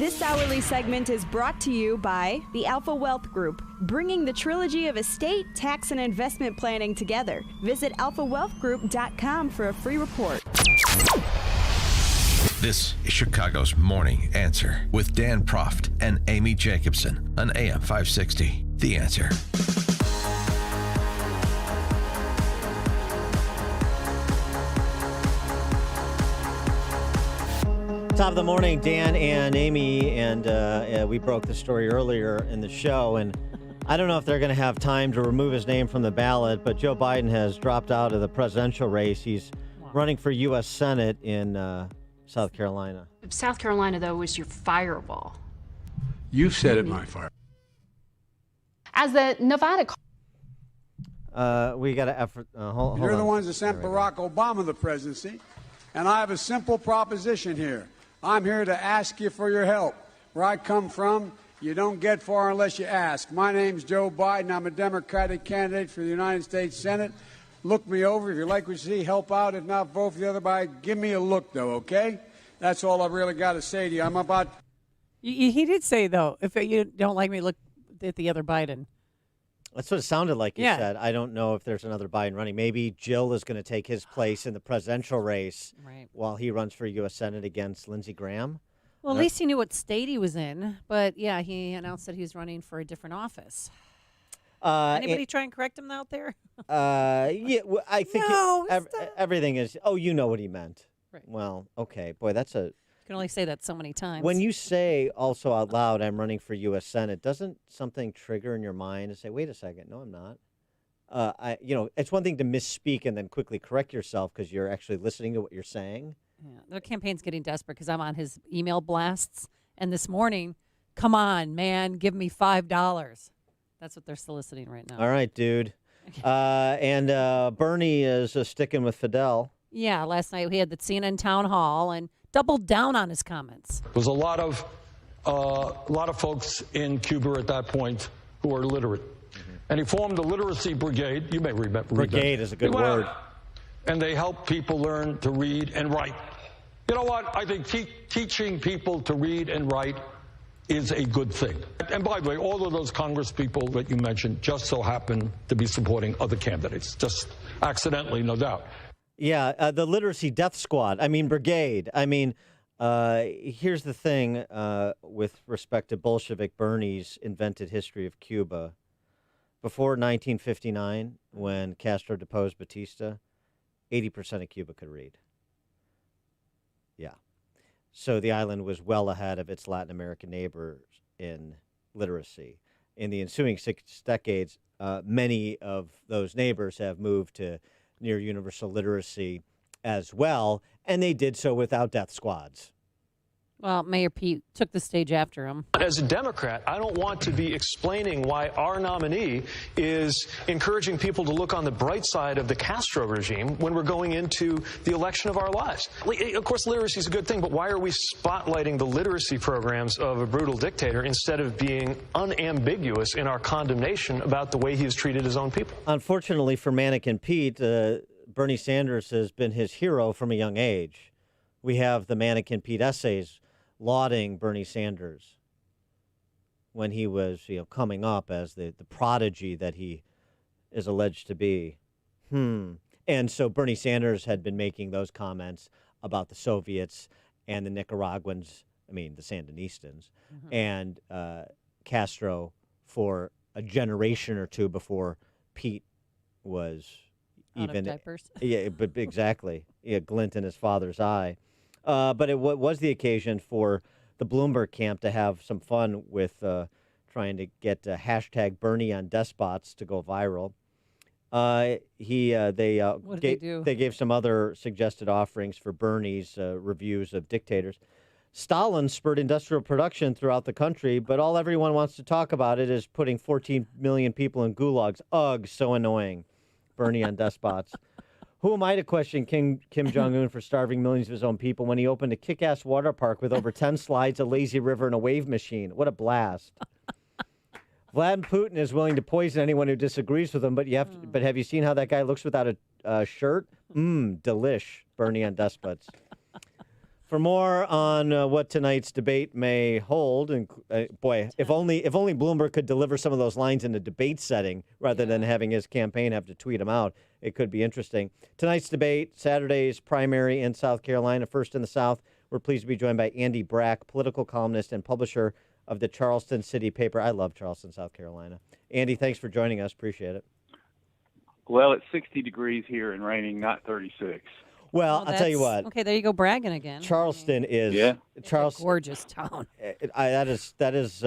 This hourly segment is brought to you by the Alpha Wealth Group, bringing the trilogy of estate, tax, and investment planning together. Visit alphawealthgroup.com for a free report. This is Chicago's Morning Answer with Dan Proft and Amy Jacobson on AM 560. The Answer. Top of the morning, Dan and Amy, and we broke the story earlier in the show, and I don't know if they're going to have time to remove his name from the ballot, but Joe Biden has dropped out of the presidential race. He's running for U.S. Senate in South Carolina. South Carolina, though, was your fireball. You said it, my fire. As the Nevada... We got to effort. Hold You're on. the ones that sent Barack Obama the presidency, and I have a simple proposition here. I'm here to ask you for your help. Where I come from, you don't get far unless you ask. My name's Joe Biden. I'm a Democratic candidate for the United States Senate. Look me over. If you like what you see, help out. If not, vote for the other Biden. Give me a look, though, okay? That's all I've really got to say to you. I'm about... He did say, though, if you don't like me, look at the other Biden. That's what it sounded like you Yeah. said. I don't know if there's another Biden running. Maybe Jill is going to take his place in the presidential race while he runs for U.S. Senate against Lindsey Graham. Well, at least he knew what state he was in. But, yeah, he announced that he was running for a different office. Anybody try and correct him out there? Yeah, well, I think No, everything is, oh, you know what he meant. Right. Well, okay. Boy, that's a... You can only say that so many times. When you say also out loud, I'm running for U.S. Senate, doesn't something trigger in your mind to say, wait a second, no, I'm not? It's one thing to misspeak and then quickly correct yourself because you're actually listening to what you're saying. Yeah, the campaign's getting desperate because I'm on his email blasts. And this morning, come on, man, give me $5. That's what they're soliciting right now. All right, dude. And Bernie is sticking with Fidel. Yeah, last night we had the CNN town hall and doubled down on his comments. There was a lot of folks in Cuba at that point who were literate. And he formed a literacy brigade. You may remember. Brigade is a good word. And they helped people learn to read and write. You know what? I think teaching people to read and write is a good thing. And by the way, all of those Congress people that you mentioned just so happen to be supporting other candidates, just accidentally, no doubt. Yeah, the literacy death squad. Brigade. Here's the thing with respect to Bolshevik Bernie's invented history of Cuba. Before 1959, when Castro deposed Batista, 80% of Cuba could read. Yeah. So the island was well ahead of its Latin American neighbors in literacy. In the ensuing 6 decades, many of those neighbors have moved to near universal literacy as well, and they did so without death squads. Well, Mayor Pete took the stage after him. As a Democrat, I don't want to be explaining why our nominee is encouraging people to look on the bright side of the Castro regime when we're going into the election of our lives. Of course, literacy is a good thing, but why are we spotlighting the literacy programs of a brutal dictator instead of being unambiguous in our condemnation about the way he has treated his own people? Unfortunately for Mannequin Pete, Bernie Sanders has been his hero from a young age. We have the Mannequin Pete essays lauding Bernie Sanders when he was, coming up as the prodigy that he is alleged to be. And so Bernie Sanders had been making those comments about the Soviets and the Nicaraguans, the Sandinistans, and Castro for a generation or two before Pete was Out even... of diapers. Yeah, but exactly. A glint in his father's eye. But it was the occasion for the Bloomberg camp to have some fun with trying to get hashtag Bernie on despots to go viral. What did they do? They gave some other suggested offerings for Bernie's reviews of dictators. Stalin spurred industrial production throughout the country, but all everyone wants to talk about it is putting 14 million people in gulags. Ugh, so annoying. Bernie on despots. Who am I to question Kim Jong-un for starving millions of his own people when he opened a kick-ass water park with over 10 slides, a lazy river, and a wave machine? What a blast. Vladimir Putin is willing to poison anyone who disagrees with him, but have you seen how that guy looks without a shirt? Delish. Bernie on despots. For more on what tonight's debate may hold, and if only Bloomberg could deliver some of those lines in a debate setting rather than having his campaign have to tweet them out, it could be interesting. Tonight's debate, Saturday's primary in South Carolina, first in the South. We're pleased to be joined by Andy Brack, political columnist and publisher of the Charleston City paper. I love Charleston, South Carolina. Andy, thanks for joining us. Appreciate it. Well, it's 60 degrees here and raining, not 36. Well, I'll tell you what. Okay, there you go, bragging again. Charleston is Charleston, a gorgeous town. That is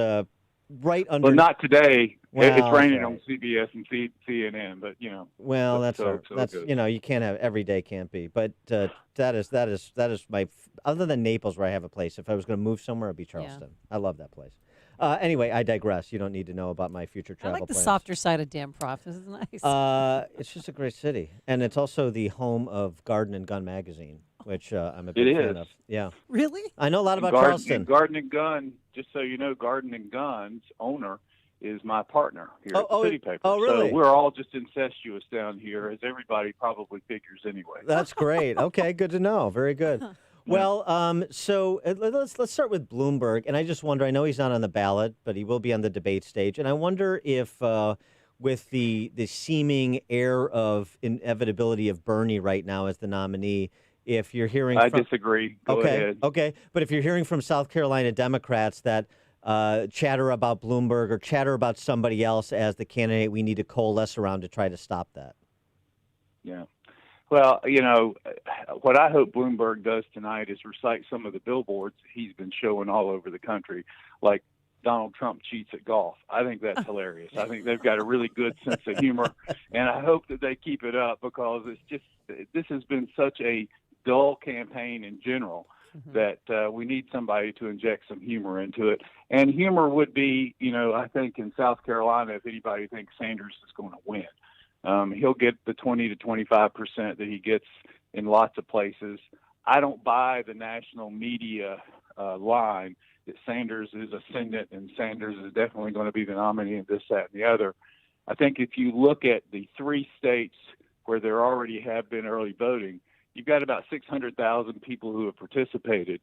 right under. Well, not today. Well, it's raining right. on CBS and CNN, but Well, that's so you can't have every day, can't be. But that is my other than Naples, where I have a place. If I was going to move somewhere, it'd be Charleston. I love that place. Anyway, I digress. You don't need to know about my future travel I like the plans. softer side of Dan Proft. This is nice. It's just a great city. And it's also the home of Garden and Gun magazine, which I'm a big fan of. Yeah. Really? I know a lot about Garden, Charleston. Garden and Gun, just so you know, Garden and Gun's owner is my partner here at the City Paper. Oh, really? So we're all just incestuous down here, as everybody probably figures anyway. That's great. Okay, good to know. Very good. Well, so let's start with Bloomberg, and I just wonder. I know he's not on the ballot, but he will be on the debate stage, and I wonder if, with the seeming air of inevitability of Bernie right now as the nominee, if you're hearing, I disagree. Go ahead. Okay, but if you're hearing from South Carolina Democrats that chatter about Bloomberg or chatter about somebody else as the candidate, we need to coalesce around to try to stop that. Yeah. Well, what I hope Bloomberg does tonight is recite some of the billboards he's been showing all over the country, like Donald Trump cheats at golf. I think that's hilarious. I think they've got a really good sense of humor, and I hope that they keep it up because this has been such a dull campaign in general that we need somebody to inject some humor into it. And humor would be, I think in South Carolina, if anybody thinks Sanders is going to win. He'll get the 20 to 25% that he gets in lots of places. I don't buy the national media line that Sanders is ascendant and Sanders is definitely going to be the nominee and this, that, and the other. I think if you look at the 3 states where there already have been early voting, you've got about 600,000 people who have participated.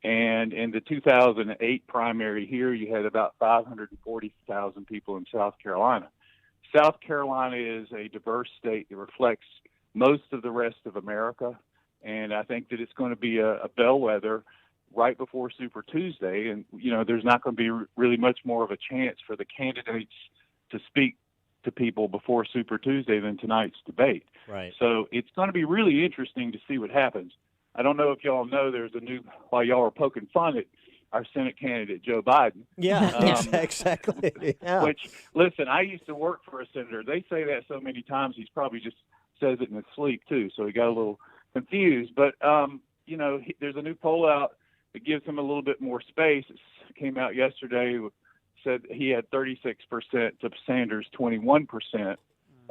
And in the 2008 primary here, you had about 540,000 people in South Carolina. South Carolina is a diverse state that reflects most of the rest of America, and I think that it's going to be a bellwether right before Super Tuesday, and there's not going to be really much more of a chance for the candidates to speak to people before Super Tuesday than tonight's debate. Right. So it's going to be really interesting to see what happens. I don't know if y'all know there's while y'all are poking fun at our Senate candidate, Joe Biden. Yeah, exactly. Yeah. Which, listen, I used to work for a senator. They say that so many times, he's probably just says it in his sleep, too. So he got a little confused. But, there's a new poll out that gives him a little bit more space. It came out yesterday, said he had 36% to Sanders' 21%.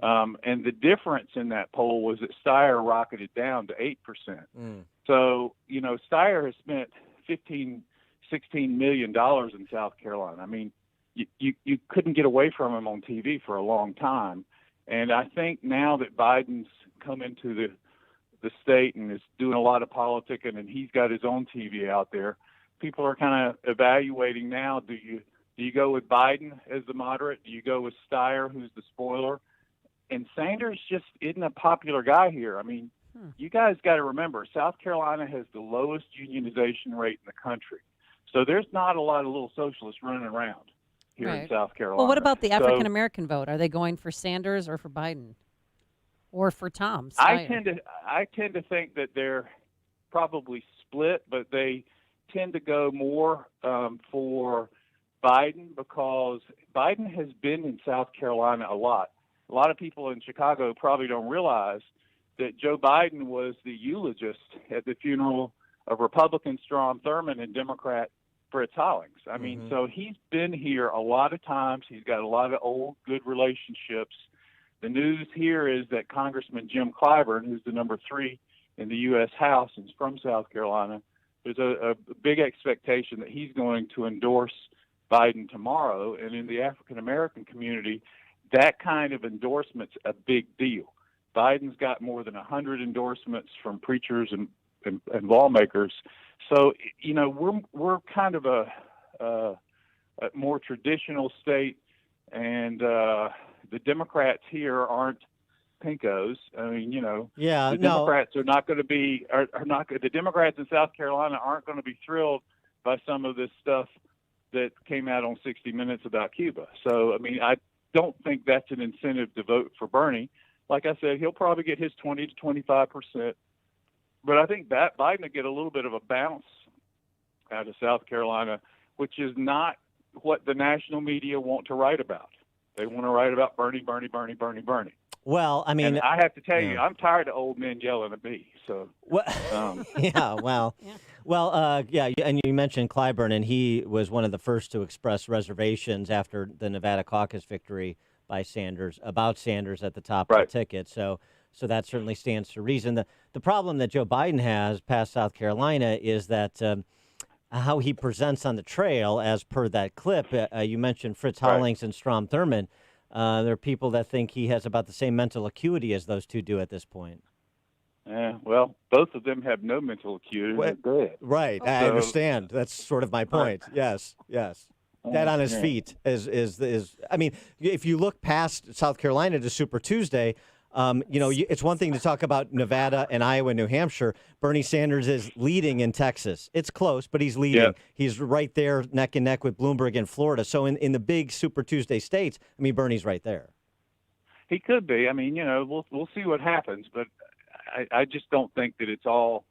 And the difference in that poll was that Steyer rocketed down to 8%. So, Steyer has spent $16 million in South Carolina. I mean, you couldn't get away from him on TV for a long time. And I think now that Biden's come into the state and is doing a lot of politicking and he's got his own TV out there, people are kind of evaluating now, do you go with Biden as the moderate? Do you go with Steyer, who's the spoiler? And Sanders just isn't a popular guy here. I mean, you guys got to remember, South Carolina has the lowest unionization rate in the country. So there's not a lot of little socialists running around here in South Carolina. Well, what about the African-American vote? Are they going for Sanders or for Biden? Or for Tom Steyer? I tend to think that they're probably split, but they tend to go more for Biden because Biden has been in South Carolina a lot. A lot of people in Chicago probably don't realize that Joe Biden was the eulogist at the funeral of Republican Strom Thurmond and Democrat Fritz Hollings. I mean, so he's been here a lot of times. He's got a lot of old, good relationships. The news here is that Congressman Jim Clyburn, who's the number 3 in the U.S. House and is from South Carolina, there's a big expectation that he's going to endorse Biden tomorrow. And in the African-American community, that kind of endorsement's a big deal. Biden's got more than 100 endorsements from preachers and lawmakers. So we're kind of a more traditional state, and the Democrats here aren't pinkos. I mean, Democrats are not going to be are not the Democrats in South Carolina aren't going to be thrilled by some of this stuff that came out on 60 Minutes about Cuba. So, I mean, I don't think that's an incentive to vote for Bernie. Like I said, he'll probably get his 20 to 25%. But I think that Biden will get a little bit of a bounce out of South Carolina, which is not what the national media want to write about. They want to write about Bernie, Bernie, Bernie, Bernie, Bernie. Well, I mean, and I have to tell you, I'm tired of old men yelling at me. So, yeah, well, and you mentioned Clyburn, and he was one of the first to express reservations after the Nevada caucus victory by Sanders about Sanders at the top of the ticket. So that certainly stands to reason. The problem that Joe Biden has past South Carolina is that how he presents on the trail, as per that clip. You mentioned Fritz Hollings and Strom Thurmond. There are people that think he has about the same mental acuity as those two do at this point. Well, both of them have no mental acuity. Right. I understand. That's sort of my point. Yes. Dead on his feet is. I mean, if you look past South Carolina to Super Tuesday, it's one thing to talk about Nevada and Iowa, New Hampshire. Bernie Sanders is leading in Texas. It's close, but he's leading. Yep. He's right there neck and neck with Bloomberg in Florida. So in the big Super Tuesday states, I mean, Bernie's right there. He could be. I mean, we'll see what happens, but I just don't think that it's all.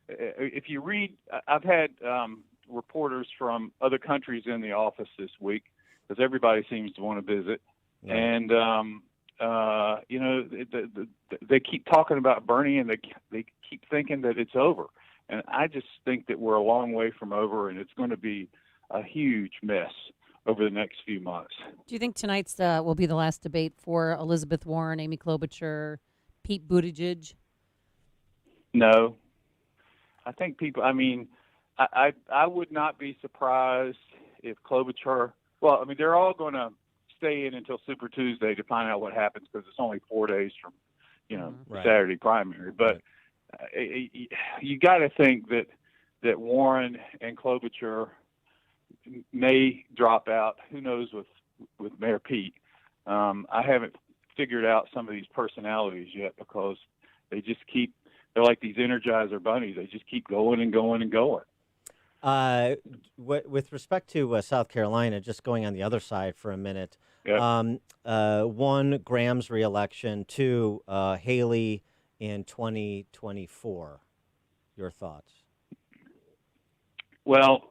If you read, I've had reporters from other countries in the office this week because everybody seems to want to visit, and they keep talking about Bernie, and they keep thinking that it's over. And I just think that we're a long way from over, and it's going to be a huge mess over the next few months. Do you think tonight's will be the last debate for Elizabeth Warren, Amy Klobuchar, Pete Buttigieg? No. I think people, I mean, I would not be surprised if Klobuchar, well, I mean, they're all going to stay in until Super Tuesday to find out what happens because it's only 4 days from, Saturday primary. But you got to think that Warren and Klobuchar may drop out. Who knows with Mayor Pete? I haven't figured out some of these personalities yet because they're like these Energizer bunnies. They just keep going and going and going. With respect to South Carolina, just going on the other side for a minute, one, Graham's reelection, two, Haley in 2024. Your thoughts? Well,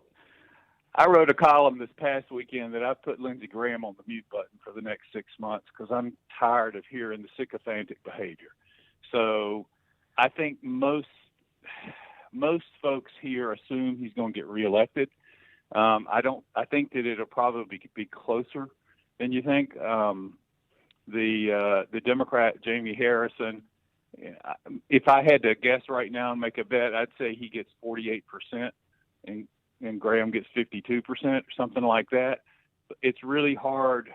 I wrote a column this past weekend that I put Lindsey Graham on the mute button for the next 6 months because I'm tired of hearing the sycophantic behavior. So I think most folks here assume he's going to get reelected. I think that it'll probably be closer than you think. The Democrat Jamie Harrison, if I had to guess right now and make a bet, I'd say he gets 48% and Graham gets 52% or something like that. It's really hard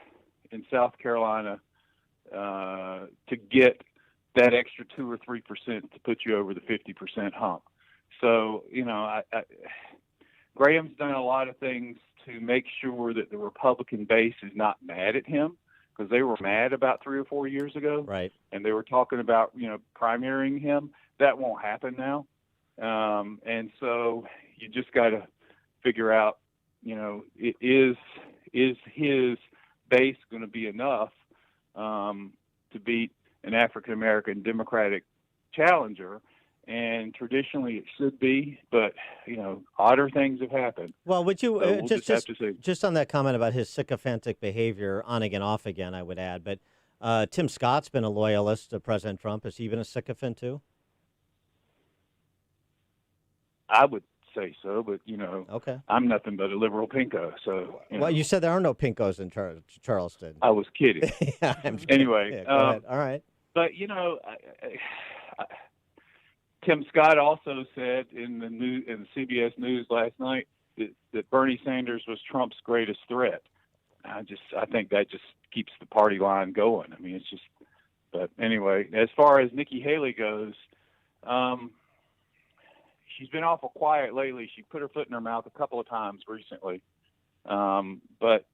in South Carolina to get that extra 2 or 3% to put you over the 50% hump. So, Graham's done a lot of things to make sure that the Republican base is not mad at him because they were mad about 3 or 4 years ago. Right. And they were talking about, primarying him. That won't happen now. And so you just got to figure out, is his base going to be enough to beat an African-American Democratic challenger? And traditionally it should be, but, odder things have happened. Well, would you so we'll just on that comment about his sycophantic behavior, on again, off again, I would add, but Tim Scott's been a loyalist of President Trump. Has he been a sycophant too? I would say so, but, okay. I'm nothing but a liberal pinko. So, Well, you said there are no pinkos in Charleston. I was kidding. Yeah, I'm kidding. Anyway. Go ahead. All right. But, Tim Scott also said in the CBS News last night that Bernie Sanders was Trump's greatest threat. I think that just keeps the party line going. I mean, it's just. But anyway, as far as Nikki Haley goes, she's been awful quiet lately. She put her foot in her mouth a couple of times recently. But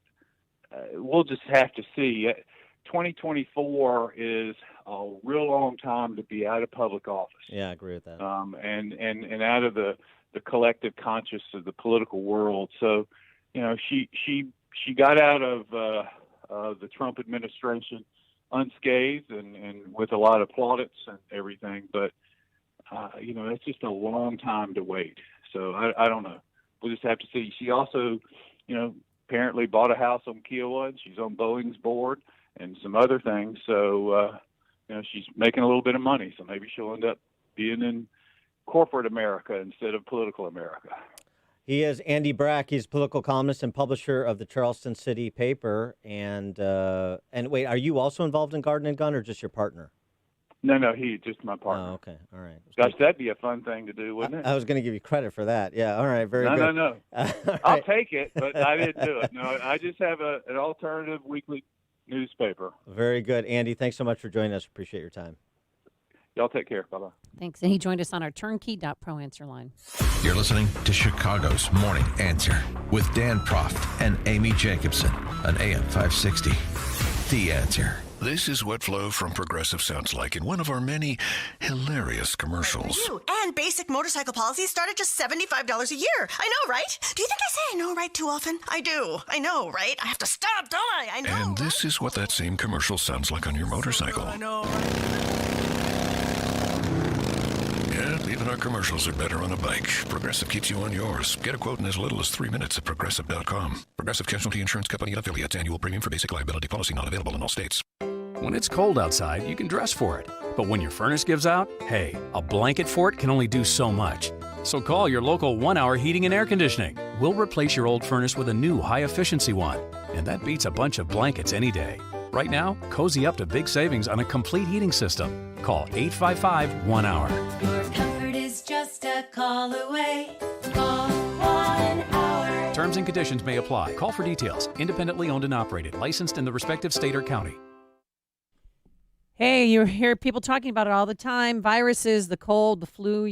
we'll just have to see. 2024 is a real long time to be out of public office. Yeah, I agree with that. And out of the collective conscious of the political world. So, she got out of the Trump administration unscathed and with a lot of plaudits and everything. But, it's just a long time to wait. So I don't know. We'll just have to see. She also, apparently bought a house on Kiowa, and she's on Boeing's board and some other things. So, she's making a little bit of money. So maybe she'll end up being in corporate America instead of political America. He is Andy Brack. He's political columnist and publisher of the Charleston City paper. And wait, are you also involved in Garden and Gun, or just your partner? No, he's just my partner. Oh, okay. All right. Gosh, that'd be a fun thing to do, wouldn't it? I was going to give you credit for that. Yeah. All right. Very good. No. I'll take it, but I didn't do it. No, I just have an alternative weekly newspaper. Very good. Andy, thanks so much for joining us. Appreciate your time. Y'all take care. Bye-bye. Thanks. And he joined us on our turnkey.pro answer line. You're listening to Chicago's Morning Answer with Dan Proft and Amy Jacobson on AM 560. The Answer. This is what Flo from Progressive sounds like in one of our many hilarious commercials. And basic motorcycle policies start at just $75 a year. I know, right? Do you think I say I know, right, too often? I do. I know, right? I have to stop, don't I? I know. And this is what that same commercial sounds like on your motorcycle. I know. Yeah, even our commercials are better on a bike. Progressive keeps you on yours. Get a quote in as little as 3 minutes at Progressive.com. Progressive Casualty Insurance Company and affiliates. Annual premium for basic liability policy not available in all states. When it's cold outside, you can dress for it. But when your furnace gives out, hey, a blanket fort can only do so much. So call your local 1 Hour Heating and Air Conditioning. We'll replace your old furnace with a new high-efficiency one. And that beats a bunch of blankets any day. Right now, cozy up to big savings on a complete heating system. Call 855-1-HOUR. Your comfort is just a call away. Call 1 Hour. Terms and conditions may apply. Call for details. Independently owned and operated. Licensed in the respective state or county. Hey, you hear people talking about it all the time. Viruses, the cold, the flu,